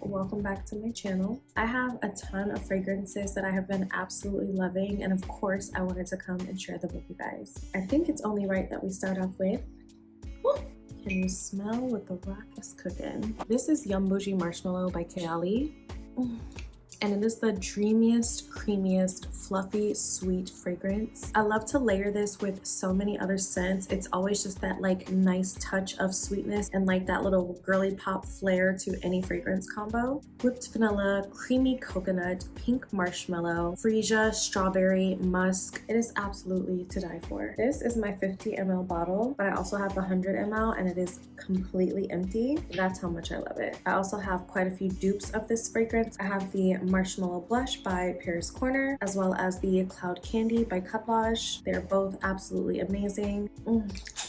welcome back to my channel. I have a ton of fragrances that I have been absolutely loving, and of course I wanted to come and share them with you guys. I think it's only right that we start off with, can you smell what the rock is cooking? This is Yum Bougie Marshmallow by Kayali. And it is the dreamiest, creamiest, fluffy, sweet fragrance. I love to layer this with so many other scents. It's always just that like nice touch of sweetness and like that little girly pop flair to any fragrance combo. Whipped vanilla, creamy coconut, pink marshmallow, freesia, strawberry, musk. It is absolutely to die for. This is my 50 ml bottle, but I also have the 100 ml and it is completely empty. That's how much I love it. I also have quite a few dupes of this fragrance. I have the Marshmallow Blush by Paris Corner, as well as the Cloud Candy by Cut Lodge. They're both absolutely amazing.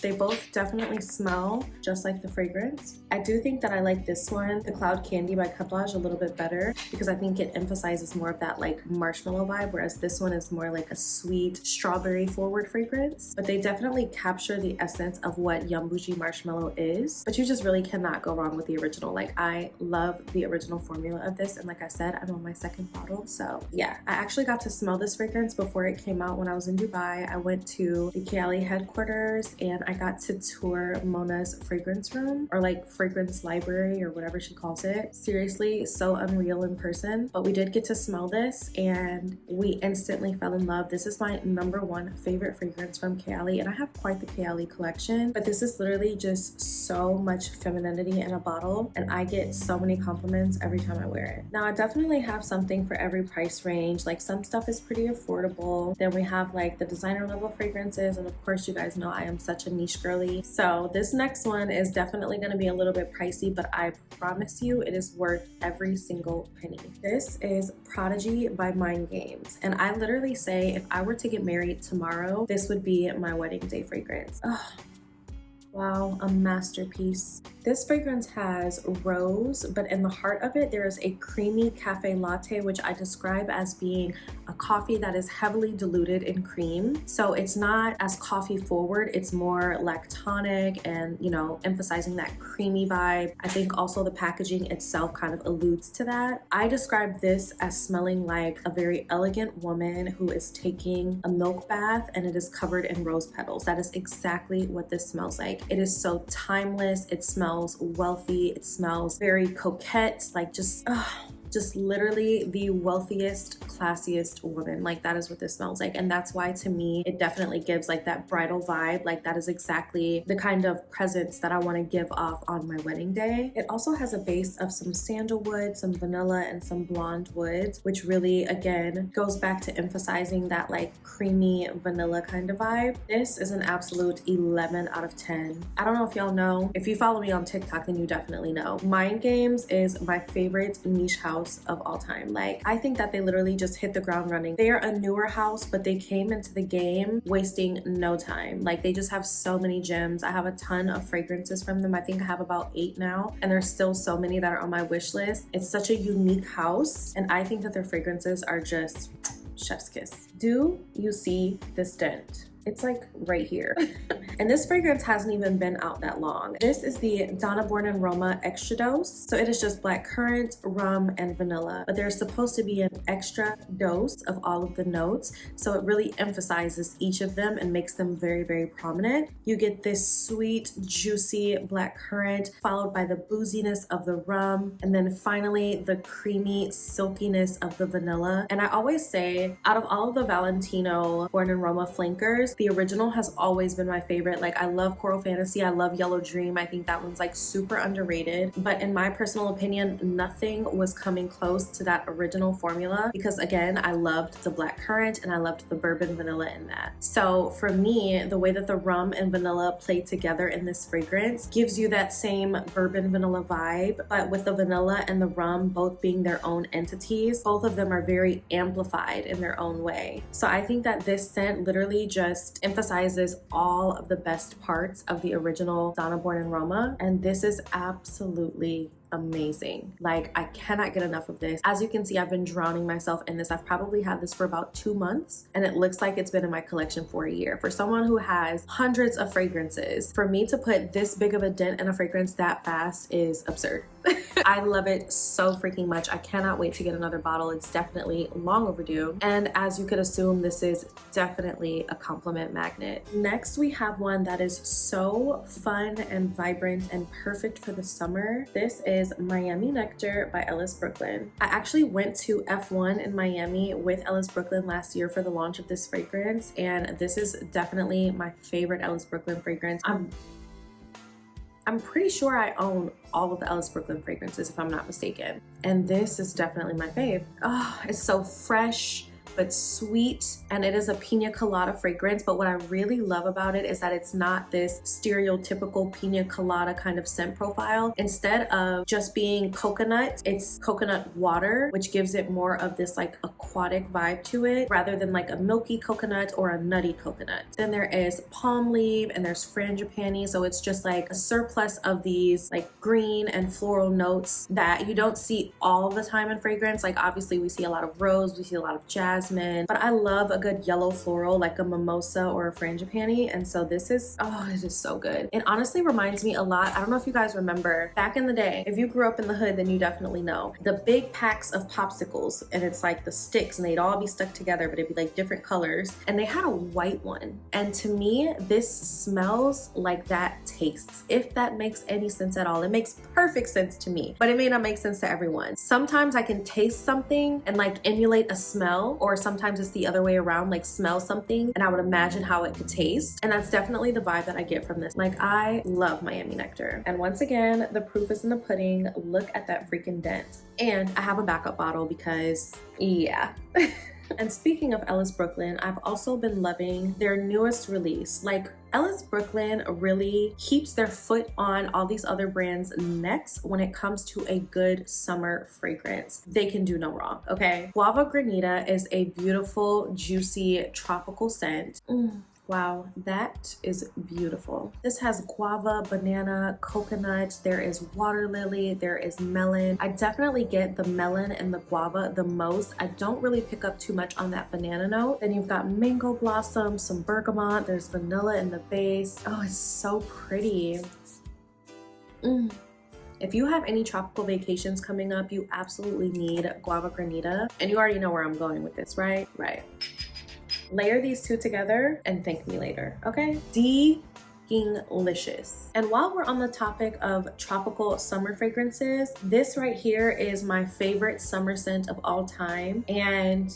They both definitely smell just like the fragrance. I do think that I like this one, the Cloud Candy by Cut Lodge, a little bit better because I think it emphasizes more of that like marshmallow vibe, whereas this one is more like a sweet strawberry forward fragrance. But they definitely capture the essence of what Yum Bougie Marshmallow is, but you just really cannot go wrong with the original. Like, I love the original formula of this, and like I said, I'm on my second bottle. So yeah, I actually got to smell this fragrance before it came out when I was in Dubai. I went to the Kayali headquarters and I got to tour Mona's fragrance room, or like fragrance library, or whatever she calls it. Seriously, so unreal in person. But we did get to smell this and we instantly fell in love. This is my #1 favorite fragrance from Kayali, and I have quite the Kayali collection, but this is literally just so much femininity in a bottle, and I get so many compliments every time I wear it. Now, I definitely have something for every price range. Like, some stuff is pretty affordable. Then we have like the designer level fragrances, and of course you guys know I am such a niche girly. So this next one is definitely going to be a little bit pricey, but I promise you it is worth every single penny. This is Prodigy by Mind Games, and I literally say if I were to get married tomorrow, this would be my wedding day fragrance. Wow, a masterpiece. This fragrance has rose, but in the heart of it, there is a creamy cafe latte, which I describe as being a coffee that is heavily diluted in cream. So it's not as coffee forward, it's more lactonic and, you know, emphasizing that creamy vibe. I think also the packaging itself kind of alludes to that. I describe this as smelling like a very elegant woman who is taking a milk bath and it is covered in rose petals. That is exactly what this smells like. It is so timeless. It smells wealthy. It smells very coquette, like just literally the wealthiest, classiest woman. Like, that is what this smells like. And that's why, to me, it definitely gives like that bridal vibe. Like, that is exactly the kind of presents that I want to give off on my wedding day. It also has a base of some sandalwood, some vanilla, and some blonde woods, which really, again, goes back to emphasizing that like creamy vanilla kind of vibe. This is an absolute 11 out of 10. I don't know if y'all know. If you follow me on TikTok, then you definitely know. Mind Games is my favorite niche house of all time. Like, I think that they literally just hit the ground running. They are a newer house, but they came into the game wasting no time. Like, they just have so many gems. I have a ton of fragrances from them. I think I have about 8 now, and there's still so many that are on my wish list. It's such a unique house, and I think that their fragrances are just chef's kiss. Do you see this dent? It's like right here. And this fragrance hasn't even been out that long. This is the Donna Born and Roma Extra Dose. So it is just black currant, rum, and vanilla. But there's supposed to be an extra dose of all of the notes. So it really emphasizes each of them and makes them very, very prominent. You get this sweet, juicy black currant, followed by the booziness of the rum, and then finally the creamy silkiness of the vanilla. And I always say, out of all of the Valentino Born and Roma flankers, the original has always been my favorite. Like, I love Coral Fantasy, I love Yellow Dream. I think that one's like super underrated. But in my personal opinion, nothing was coming close to that original formula because, again, I loved the black currant and I loved the bourbon vanilla in that. So for me, the way that the rum and vanilla play together in this fragrance gives you that same bourbon vanilla vibe, but with the vanilla and the rum both being their own entities, both of them are very amplified in their own way. So I think that this scent literally just emphasizes all of the best parts of the original Donna Born and Roma, and this is absolutely amazing. Like, I cannot get enough of this. As you can see, I've been drowning myself in this. I've probably had this for about 2 months, and it looks like it's been in my collection for a year. For someone who has hundreds of fragrances, for me to put this big of a dent in a fragrance that fast is absurd. I love it so freaking much. I cannot wait to get another bottle. It's definitely long overdue. And as you could assume, this is definitely a compliment magnet. Next, we have one that is so fun and vibrant and perfect for the summer. This is Miami Nectar by Ellis Brooklyn. I actually went to F1 in Miami with Ellis Brooklyn last year for the launch of this fragrance, and this is definitely my favorite Ellis Brooklyn fragrance. I'm pretty sure I own all of the Ellis Brooklyn fragrances, if I'm not mistaken. And this is definitely my fave. Oh, it's so fresh but sweet, and it is a pina colada fragrance. But what I really love about it is that it's not this stereotypical pina colada kind of scent profile. Instead of just being coconut, it's coconut water, which gives it more of this like aquatic vibe to it rather than like a milky coconut or a nutty coconut. Then there is palm leaf and there's frangipani, so it's just like a surplus of these like green and floral notes that you don't see all the time in fragrance. Like obviously we see a lot of rose, we see a lot of jasmine, but I love a good yellow floral like a mimosa or a frangipani, and so this is, oh, it is so good. It honestly reminds me a lot, I don't know if you guys remember back in the day, if you grew up in the hood then you definitely know, the big packs of popsicles, and it's like the sticks and they'd all be stuck together but it'd be like different colors, and they had a white one, and to me this smells like that tastes, if that makes any sense at all. It makes perfect sense to me, but it may not make sense to everyone. Sometimes I can taste something and like emulate a smell, or sometimes it's the other way around, like smell something and I would imagine how it could taste, and that's definitely the vibe that I get from this. Like, I love Miami Nectar, and once again the proof is in the pudding. Look at that freaking dent, and I have a backup bottle because yeah. And speaking of Ellis Brooklyn, I've also been loving their newest release. Like, Ellis Brooklyn really keeps their foot on all these other brands' necks when it comes to a good summer fragrance. They can do no wrong, okay? Guava Granita is a beautiful, juicy, tropical scent. Wow, that is beautiful. This has guava, banana, coconut, there is water lily, there is melon. I definitely get the melon and the guava the most. I don't really pick up too much on that banana note. Then you've got mango blossom, some bergamot, there's vanilla in the base. Oh, it's so pretty. If you have any tropical vacations coming up, you absolutely need Guava Granita. And you already know where I'm going with this, right? Right. Layer these two together and thank me later, okay? Delicious. And while we're on the topic of tropical summer fragrances, this right here is my favorite summer scent of all time. And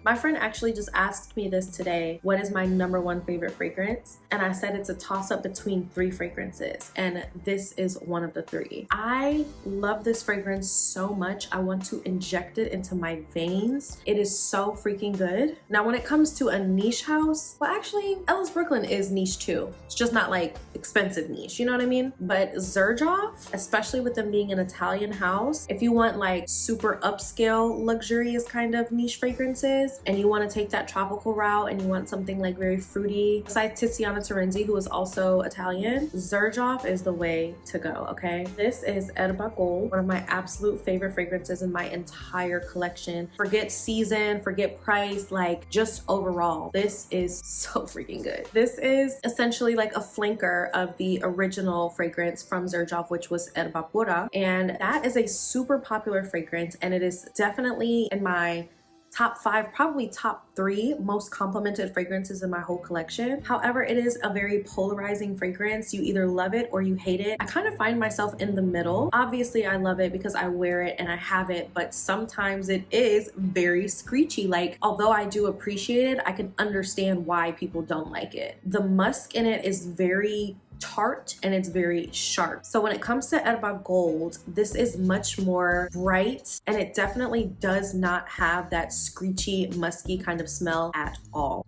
my friend actually just asked me this today, what is my #1 favorite fragrance? And I said it's a toss-up between 3 fragrances, and this is one of the 3. I love this fragrance so much, I want to inject it into my veins. It is so freaking good. Now when it comes to a niche house, well actually Ellis Brooklyn is niche too. It's just not like expensive niche, you know what I mean? But Xerjoff, especially with them being an Italian house, if you want like super upscale luxurious kind of niche fragrances and you want to take that tropical route and you want something like very fruity, besides Tiziana Terenzi, who is also Italian, Xerjoff is the way to go, okay? This is Erba Gold, one of my absolute favorite fragrances in my entire collection. Forget season, forget price, like just overall, this is so freaking good. This is essentially like a flanker of the original fragrance from Xerjoff, which was Erba Pura, and that is a super popular fragrance, and it is definitely in my top 5, probably top 3 most complimented fragrances in my whole collection. However, it is a very polarizing fragrance. You either love it or you hate it. I kind of find myself in the middle. Obviously, I love it because I wear it and I have it, but sometimes it is very screechy. Like, although I do appreciate it, I can understand why people don't like it. The musk in it is very tart and it's very sharp. So when it comes to Erba Gold, this is much more bright, and it definitely does not have that screechy, musky kind of smell at all.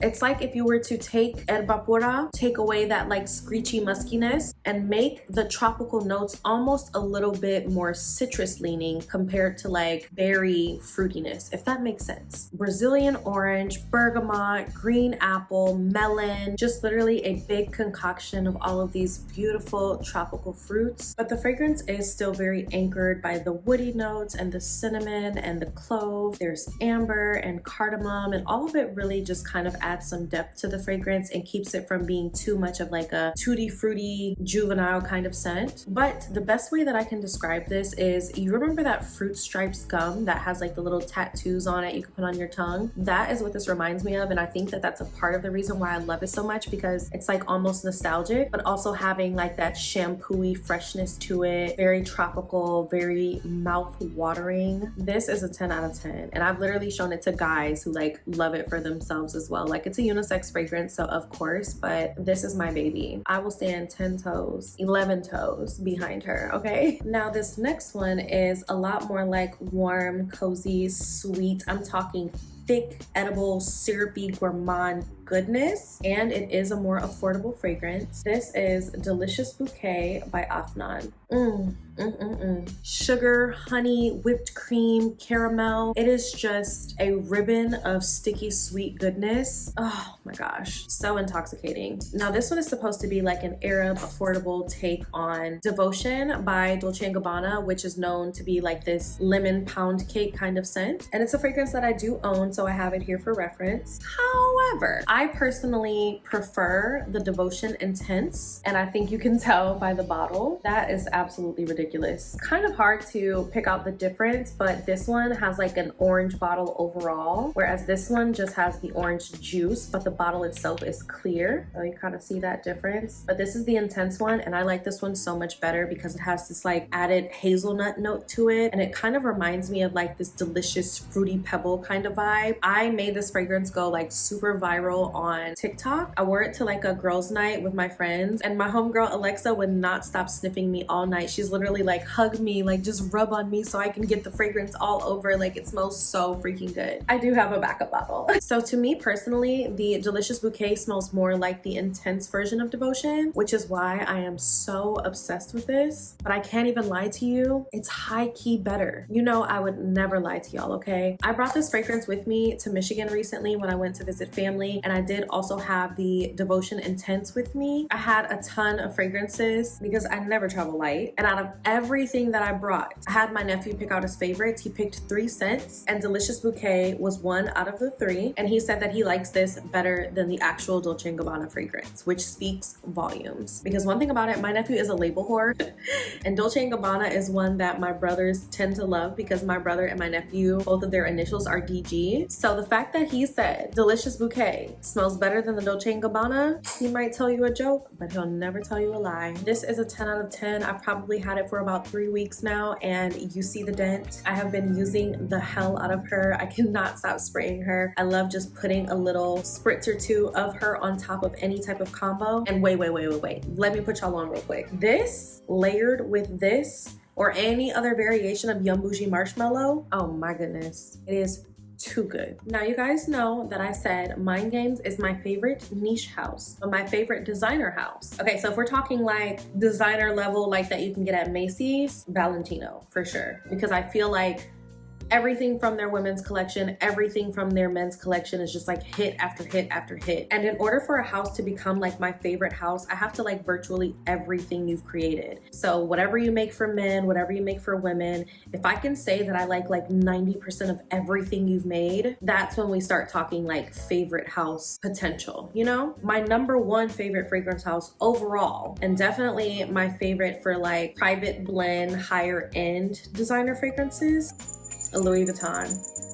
It's like if you were to take Erba Pura, take away that like screechy muskiness, and make the tropical notes almost a little bit more citrus leaning compared to like berry fruitiness, if that makes sense. Brazilian orange, bergamot, green apple, melon, just literally a big concoction concoction of all of these beautiful tropical fruits, but the fragrance is still very anchored by the woody notes and the cinnamon and the clove. There's amber and cardamom, and all of it really just kind of adds some depth to the fragrance and keeps it from being too much of like a tutti fruity juvenile kind of scent. But the best way that I can describe this is, you remember that Fruit Stripes gum that has like the little tattoos on it you can put on your tongue? That is what this reminds me of, and I think that that's a part of the reason why I love it so much, because it's like almost nostalgic, but also having like that shampoo-y freshness to it, very tropical, very mouth-watering. This is a 10 out of 10, and I've literally shown it to guys who like love it for themselves as well. Like, it's a unisex fragrance, so of course, but this is my baby. I will stand 10 toes, 11 toes behind her, okay? Now this next one is a lot more like warm, cozy, sweet. I'm talking thick, edible, syrupy, gourmand goodness, and it is a more affordable fragrance. This is Delicious Bouquet by Afnan. Sugar, honey, whipped cream, caramel. It is just a ribbon of sticky sweet goodness. Oh my gosh, so intoxicating. Now this one is supposed to be like an Arab affordable take on Devotion by Dolce & Gabbana, which is known to be like this lemon pound cake kind of scent, and it's a fragrance that I do own, so I have it here for reference. However, I personally prefer the Devotion Intense, and I think you can tell by the bottle. That is absolutely ridiculous. Kind of hard to pick out the difference, but this one has like an orange bottle overall, whereas this one just has the orange juice, but the bottle itself is clear. So you kind of see that difference. But this is the Intense one, and I like this one so much better because it has this like added hazelnut note to it, and it kind of reminds me of like this delicious fruity pebble kind of vibe. I made this fragrance go like super viral on TikTok. I wore it to like a girls' night with my friends, and my homegirl Alexa would not stop sniffing me all night. She's literally like, hug me, like just rub on me so I can get the fragrance all over. Like, it smells so freaking good. I do have a backup bottle. So to me personally, the Delicious Bouquet smells more like the Intense version of Devotion, which is why I am so obsessed with this. But I can't even lie to you, it's high-key better. You know I would never lie to y'all, okay? I brought this fragrance with me to Michigan recently when I went to visit family, and I did also have the Devotion Intense with me. I had a ton of fragrances because I never travel light, and out of everything that I brought, I had my nephew pick out his favorites. He picked 3 scents, and Delicious Bouquet was 1 out of the 3, and he said that he likes this better than the actual Dolce & Gabbana fragrance, which speaks volumes. Because one thing about it, my nephew is a label whore, and Dolce & Gabbana is one that my brothers tend to love because my brother and my nephew, both of their initials are DG. So the fact that he said Delicious Bouquet smells better than the Dolce & Gabbana, he might tell you a joke, but he'll never tell you a lie. This is a 10 out of 10. I've probably had it for about 3 weeks now, and you see the dent. I have been using the hell out of her. I cannot stop spraying her. I love just putting a little spritz or 2 of her on top of any type of combo. And wait. Let me put y'all on real quick. This layered with this or any other variation of Yum Bougie Marshmallow, oh my goodness, it is too good. Now you guys know that I said Mind Games is my favorite niche house, but my favorite designer house. Okay, so if we're talking like designer level, like that you can get at Macy's, Valentino for sure, because I feel like everything from their women's collection, everything from their men's collection is just like hit after hit after hit. And in order for a house to become like my favorite house, I have to like virtually everything you've created. So whatever you make for men, whatever you make for women, if I can say that I like 90% of everything you've made, that's when we start talking like favorite house potential, you know? My #1 favorite fragrance house overall, and definitely my favorite for like private blend, higher end designer fragrances, Louis Vuitton.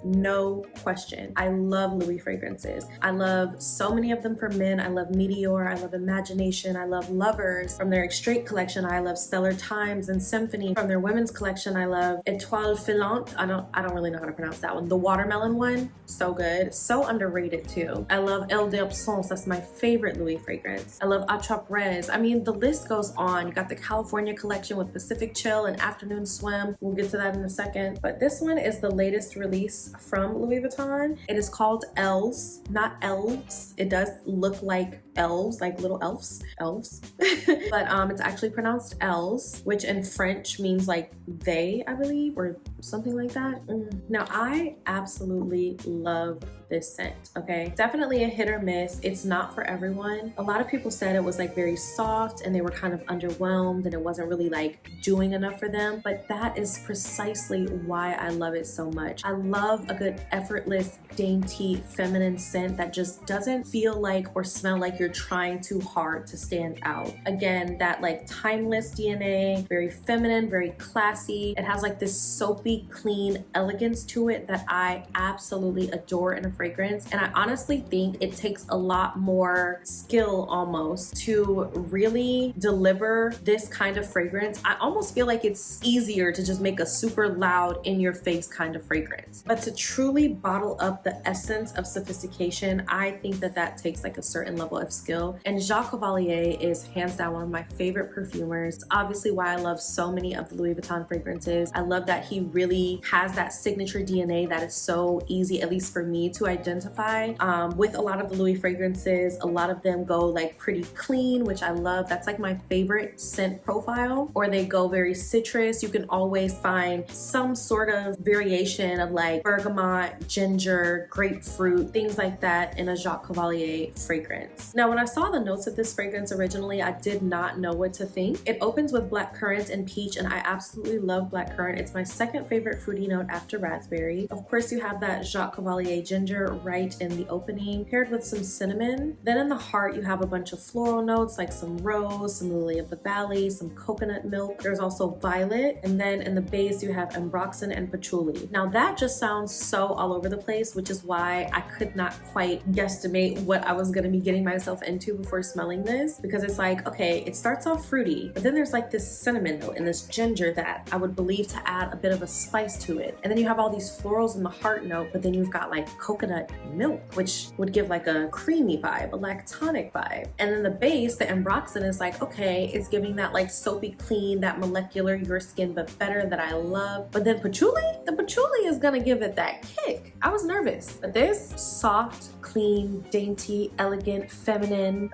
No question. I love Louis fragrances. I love so many of them for men. I love Meteor, I love Imagination, I love Lovers. From their Extrait collection, I love Stellar Times and Symphony. From their women's collection, I love Étoile Filante. I don't really know how to pronounce that one. The watermelon one, so good. So underrated too. I love Elle d'Absence. That's my favorite Louis fragrance. I love Attrape Rez. I mean, the list goes on. You got the California collection with Pacific Chill and Afternoon Swim. We'll get to that in a second. But this one is the latest release from Louis Vuitton. It is called Elves, not elves. It does look like elves, like little elves, but it's actually pronounced elves, which in French means like they, I believe, or something like that. Now I absolutely love this scent, okay? Definitely a hit or miss. It's not for everyone. A lot of people said it was like very soft and they were kind of underwhelmed and it wasn't really like doing enough for them, but that is precisely why I love it so much. I love a good effortless, dainty, feminine scent that just doesn't feel like or smell like you're trying too hard to stand out. Again, that like timeless DNA, very feminine, very classy. It has like this soapy, clean elegance to it that I absolutely adore in a fragrance. And I honestly think it takes a lot more skill almost to really deliver this kind of fragrance. I almost feel like it's easier to just make a super loud, in your face kind of fragrance. But to truly bottle up the essence of sophistication, I think that that takes like a certain level of skill. And Jacques Cavalier is hands down one of my favorite perfumers. It's obviously why I love so many of the Louis Vuitton fragrances. I love that he really has that signature DNA that is so easy, at least for me, to identify. With a lot of the Louis fragrances, a lot of them go like pretty clean, which I love. That's like my favorite scent profile. Or they go very citrus. You can always find some sort of variation of like bergamot, ginger, grapefruit, things like that in a Jacques Cavalier fragrance. Now, when I saw the notes of this fragrance originally, I did not know what to think. It opens with black currant and peach, and I absolutely love black currant. It's my second favorite fruity note after raspberry. Of course, you have that Jacques Cavalier ginger right in the opening, paired with some cinnamon. Then in the heart, you have a bunch of floral notes like some rose, some lily of the valley, some coconut milk. There's also violet. And then in the base, you have ambroxan and patchouli. Now that just sounds so all over the place, which is why I could not quite guesstimate what I was gonna be getting myself into before smelling this, because it's like, okay, it starts off fruity, but then there's like this cinnamon note and this ginger that I would believe to add a bit of a spice to it. And then you have all these florals in the heart note, but then you've got like coconut milk, which would give like a creamy vibe, a lactonic vibe. And then the base, the ambroxan, is like, okay, it's giving that like soapy clean, that molecular your skin but better that I love. But then patchouli, the patchouli is gonna give it that kick. I was nervous, but this soft, clean, dainty, elegant, feminine.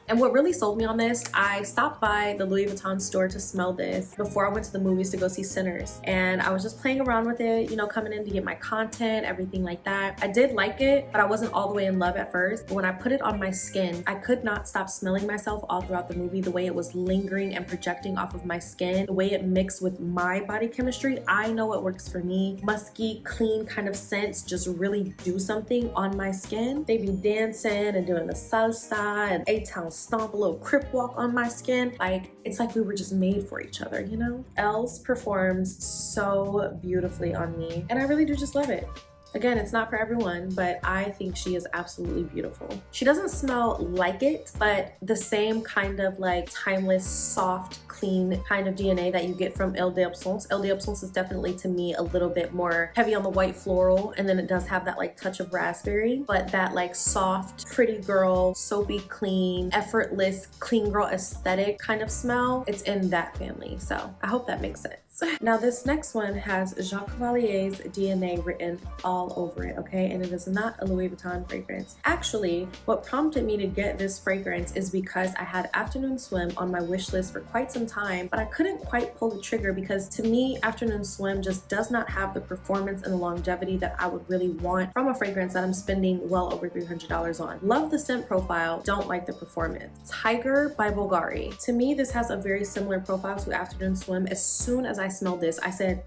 And what really sold me on this, I stopped by the Louis Vuitton store to smell this before I went to the movies to go see Sinners. And I was just playing around with it, you know, coming in to get my content, everything like that. I did like it, but I wasn't all the way in love at first. But when I put it on my skin, I could not stop smelling myself all throughout the movie. The way it was lingering and projecting off of my skin, the way it mixed with my body chemistry, I know what works for me. Musky, clean kind of scents just really do something on my skin. They be dancing and doing the salsa and A-Town stomp, a little crip walk on my skin. Like, it's like we were just made for each other, you know? Els performs so beautifully on me, and I really do just love it. Again, it's not for everyone, but I think she is absolutely beautiful. She doesn't smell like it, but the same kind of like timeless, soft, clean kind of DNA that you get from Eau d'Absence. Eau d'Absence is definitely, to me, a little bit more heavy on the white floral, and then it does have that like touch of raspberry, but that like soft, pretty girl, soapy clean, effortless, clean girl aesthetic kind of smell, it's in that family. So I hope that makes sense. Now this next one has Jacques Cavalier's DNA written all over it, okay? And it is not a Louis Vuitton fragrance. Actually, what prompted me to get this fragrance is because I had Afternoon Swim on my wish list for quite some time, but I couldn't quite pull the trigger because to me, Afternoon Swim just does not have the performance and the longevity that I would really want from a fragrance that I'm spending well over $300 on. Love the scent profile, don't like the performance. Tiger by Bulgari. To me, this has a very similar profile to Afternoon Swim. As soon as I smelled this, I said,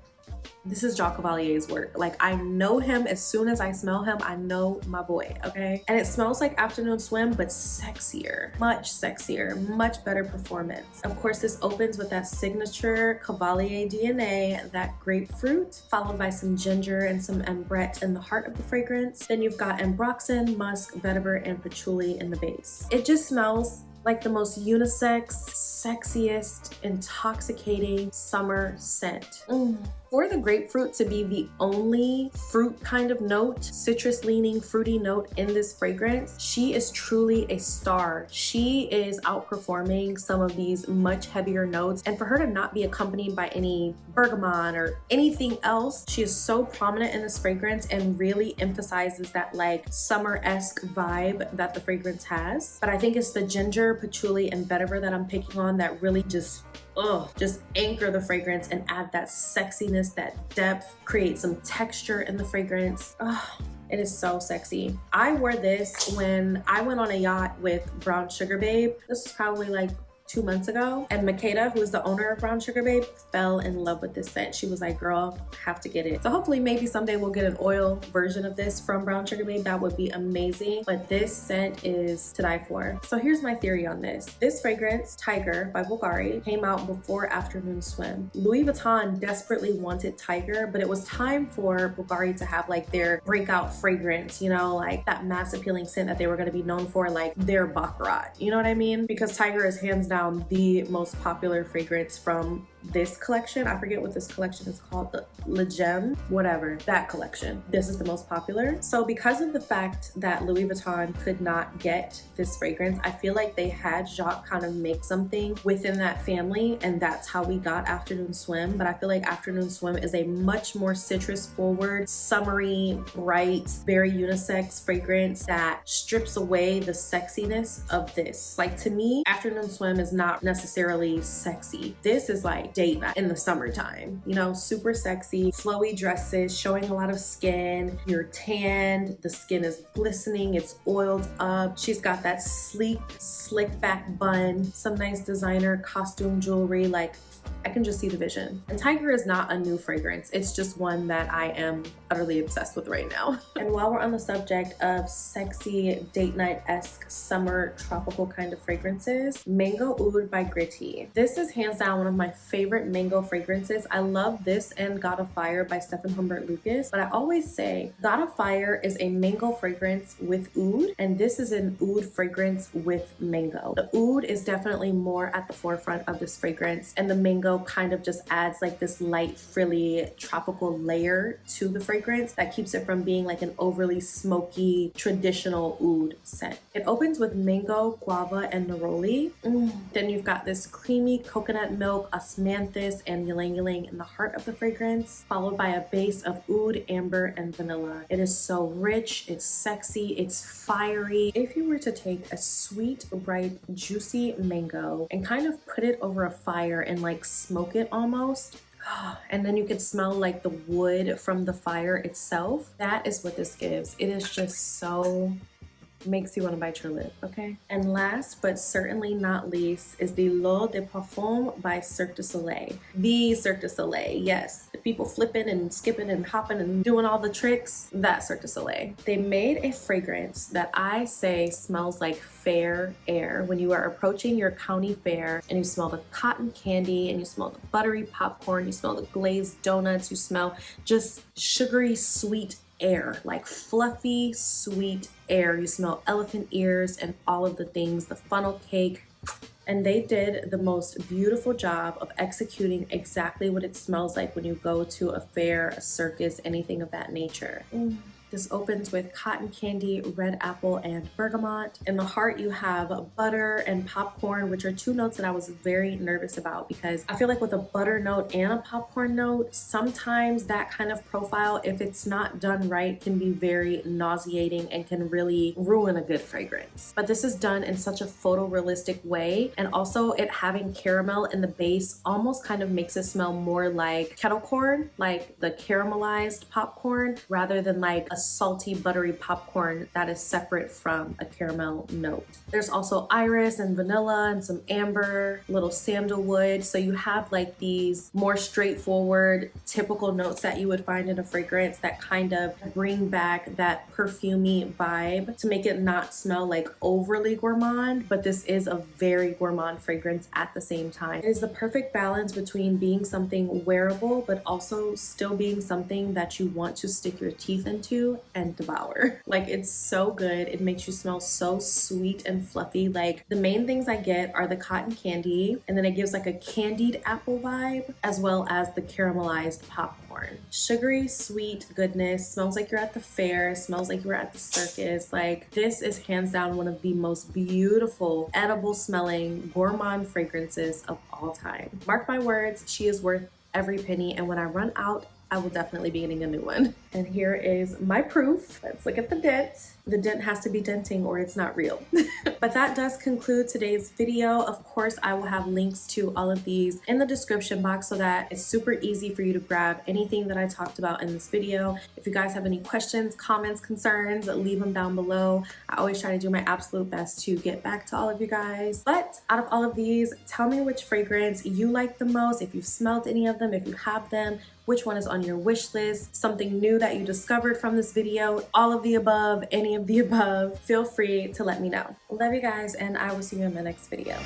this is Jacques Cavalier's work. Like, I know him. As soon as I smell him, I know my boy, okay? And it smells like Afternoon Swim, but sexier, much better performance. Of course, this opens with that signature Cavalier DNA, that grapefruit, followed by some ginger and some ambrette in the heart of the fragrance. Then you've got ambroxan, musk, vetiver, and patchouli in the base. It just smells like the most unisex, sexiest, intoxicating summer scent. For the grapefruit to be the only fruit kind of note, citrus leaning, fruity note in this fragrance, she is truly a star. She is outperforming some of these much heavier notes. And for her to not be accompanied by any bergamot or anything else, she is so prominent in this fragrance and really emphasizes that like summer-esque vibe that the fragrance has. But I think it's the ginger, patchouli, and vetiver that I'm picking on that really just anchor the fragrance and add that sexiness, that depth, create some texture in the fragrance. It is so sexy. I wore this when I went on a yacht with Brown Sugar Babe. This was probably like 2 months ago, and Makeda, who is the owner of Brown Sugar Babe, fell in love with this scent. She was like, girl, have to get it. So hopefully maybe someday we'll get an oil version of this from Brown Sugar Babe. That would be amazing, but this scent is to die for. So here's my theory on this. This fragrance, Tiger by Bulgari, came out before Afternoon Swim. Louis Vuitton desperately wanted Tiger, but it was time for Bulgari to have like their breakout fragrance, you know, like that mass appealing scent that they were gonna be known for, like their Baccarat, you know what I mean? Because Tiger is hands down the most popular fragrance from this collection. I forget what this collection is called, the Le Gem, whatever, that collection. This is the most popular. So because of the fact that Louis Vuitton could not get this fragrance, I feel like they had Jacques kind of make something within that family, and that's how we got Afternoon Swim. But I feel like Afternoon Swim is a much more citrus forward, summery, bright, very unisex fragrance that strips away the sexiness of this. Like, to me, Afternoon Swim is not necessarily sexy. This is like date night in the summertime, you know, super sexy, flowy dresses, showing a lot of skin. You're tanned, the skin is glistening, it's oiled up. She's got that sleek, slick back bun, some nice designer costume jewelry. Like, I can just see the vision. And Tiger is not a new fragrance. It's just one that I am utterly obsessed with right now. And while we're on the subject of sexy date night-esque summer tropical kind of fragrances, Mango Oud by Gritty. This is hands down one of my favorite mango fragrances. I love this and God of Fire by Stephen Humbert Lucas, but I always say God of Fire is a mango fragrance with oud, and this is an oud fragrance with mango. The oud is definitely more at the forefront of this fragrance, and the mango kind of just adds like this light, frilly, tropical layer to the fragrance that keeps it from being like an overly smoky, traditional oud scent. It opens with mango, guava, and neroli. Then you've got this creamy coconut milk, osmanthus, and ylang ylang in the heart of the fragrance, followed by a base of oud, amber, and vanilla. It is so rich, it's sexy, it's fiery. If you were to take a sweet, bright, juicy mango and kind of put it over a fire and like smoke it almost, and then you could smell like the wood from the fire itself, that is what this gives. It is just so makes you want to bite your lip, okay? And last but certainly not least is the L'Eau de Parfum by Cirque du Soleil. The Cirque du Soleil, yes. The people flipping and skipping and hopping and doing all the tricks, that Cirque du Soleil. They made a fragrance that I say smells like fair air. When you are approaching your county fair and you smell the cotton candy and you smell the buttery popcorn, you smell the glazed donuts, you smell just sugary sweet air, like fluffy, sweet air. You smell elephant ears and all of the things, the funnel cake. And they did the most beautiful job of executing exactly what it smells like when you go to a fair, a circus, anything of that nature. This opens with cotton candy, red apple, and bergamot. In the heart, you have butter and popcorn, which are two notes that I was very nervous about because I feel like with a butter note and a popcorn note, sometimes that kind of profile, if it's not done right, can be very nauseating and can really ruin a good fragrance. But this is done in such a photorealistic way, and also it having caramel in the base almost kind of makes it smell more like kettle corn, like the caramelized popcorn, rather than like a salty, buttery popcorn that is separate from a caramel note. There's also iris and vanilla and some amber, little sandalwood. So you have like these more straightforward, typical notes that you would find in a fragrance that kind of bring back that perfumey vibe to make it not smell like overly gourmand, but this is a very gourmand fragrance at the same time. It is the perfect balance between being something wearable, but also still being something that you want to stick your teeth into and devour. Like, it's so good. It makes you smell so sweet and fluffy. Like, the main things I get are the cotton candy, and then it gives like a candied apple vibe, as well as the caramelized popcorn. Sugary, sweet goodness. Smells like you're at the fair. Smells like you were at the circus. Like, this is hands down one of the most beautiful, edible smelling, gourmand fragrances of all time. Mark my words, she is worth every penny, and when I run out I will definitely be getting a new one. And here is my proof. Let's look at the dent. The dent has to be denting or it's not real. But that does conclude today's video. Of course, I will have links to all of these in the description box so that it's super easy for you to grab anything that I talked about in this video. If you guys have any questions, comments, concerns, leave them down below. I always try to do my absolute best to get back to all of you guys. But out of all of these, tell me which fragrance you like the most, if you've smelled any of them, if you have them, which one is on your wish list, something new that you discovered from this video, all of the above, any of the above. Feel free to let me know. Love you guys, and I will see you in my next video.